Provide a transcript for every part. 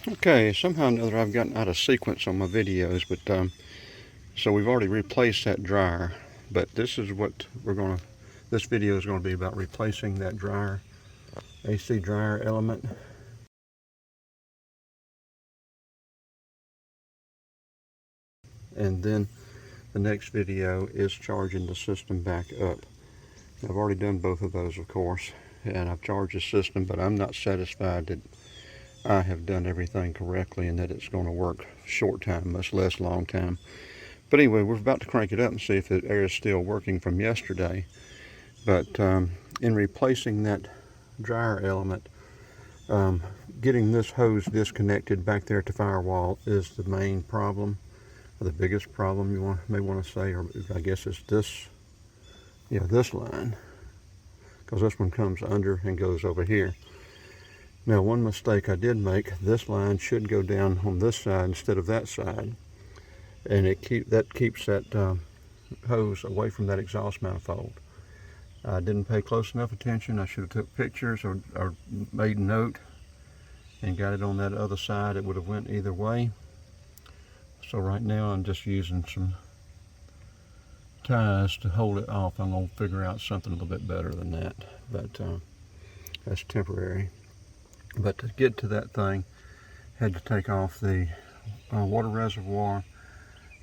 Okay, somehow or another I've gotten out of sequence on my videos, but so we've already replaced that dryer, but this is what this video is gonna be about, replacing that dryer, AC dryer element. And then the next video is charging the system back up. I've already done both of those, of course, and I've charged the system, but I'm not satisfied that I have done everything correctly and that it's going to work short time, much less long time. But anyway, we're about to crank it up and see if the air is still working from yesterday. But in replacing that dryer element, getting this hose disconnected back there at the firewall is the main problem, or the biggest problem you may want to say, or I guess it's this, this line, because this one comes under and goes over here. Now, one mistake I did make, this line should go down on this side instead of that side, and that keeps that hose away from that exhaust manifold. I didn't pay close enough attention. I should have took pictures or made note and got it on that other side. It would have went either way. So right now I'm just using some ties to hold it off. I'm going to figure out something a little bit better than that, but that's temporary. But to get to that thing, had to take off the water reservoir,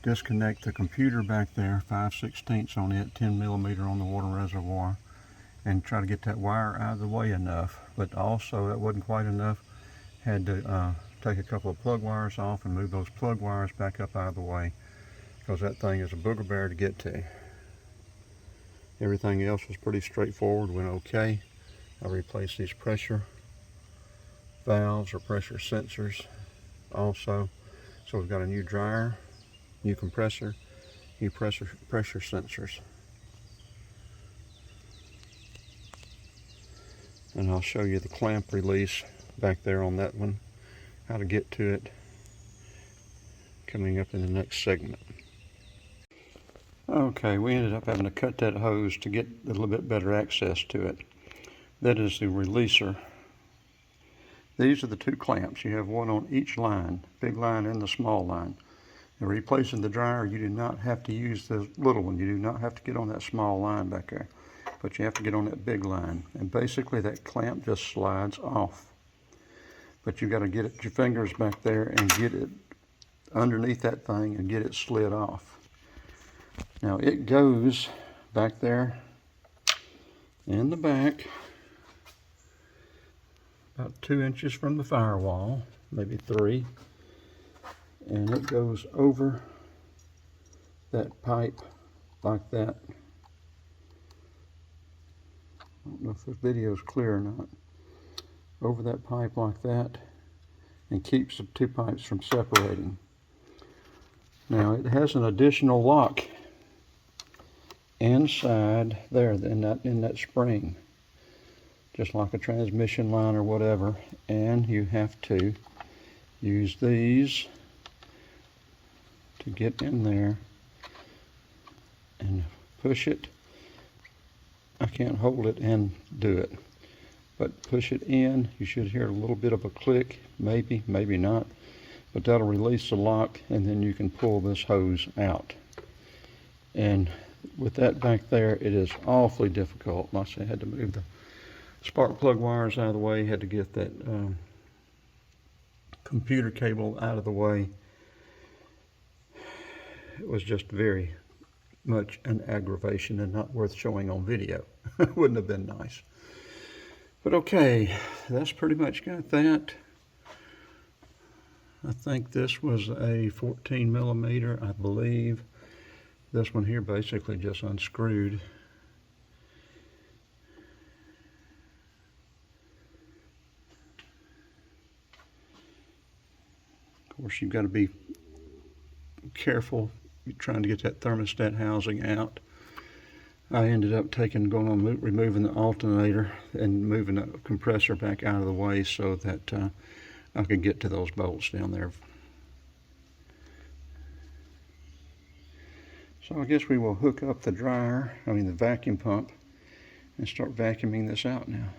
disconnect the computer back there, 5/16 on it, 10mm on the water reservoir, and try to get that wire out of the way enough. But also that wasn't quite enough. Had to take a couple of plug wires off and move those plug wires back up out of the way, because that thing is a booger bear to get to. Everything else was pretty straightforward, went okay. I replaced these pressure valves or pressure sensors also. So we've got a new dryer, new compressor, new pressure sensors. And I'll show you the clamp release back there on that one, how to get to it, coming up in the next segment. Okay, we ended up having to cut that hose to get a little bit better access to it. That is the releaser. These are the two clamps. You have one on each line, big line and the small line. In replacing the dryer, you do not have to use the little one. You do not have to get on that small line back there, but you have to get on that big line. And basically that clamp just slides off. But you got to get it, your fingers back there and get it underneath that thing and get it slid off. Now it goes back there in the back, about 2 inches from the firewall, maybe 3, and it goes over that pipe like that. I don't know if this video is clear or not. Over that pipe like that, and keeps the two pipes from separating. Now it has an additional lock inside there in that spring, just like a transmission line or whatever, and you have to use these to get in there and push it. I can't hold it and do it, but push it in. You should hear a little bit of a click, maybe not, but that'll release the lock, and then you can pull this hose out. And with that back there, it is awfully difficult. Like I said, I had to move the spark plug wires out of the way, had to get that computer cable out of the way. It was just very much an aggravation and not worth showing on video. Wouldn't have been nice. But okay, that's pretty much got that. I think this was a 14mm, I believe. This one here basically just unscrewed. Of course, you've got to be careful trying to get that thermostat housing out. I ended up removing the alternator and moving the compressor back out of the way so that I could get to those bolts down there. So I guess we will hook up the vacuum pump, and start vacuuming this out now.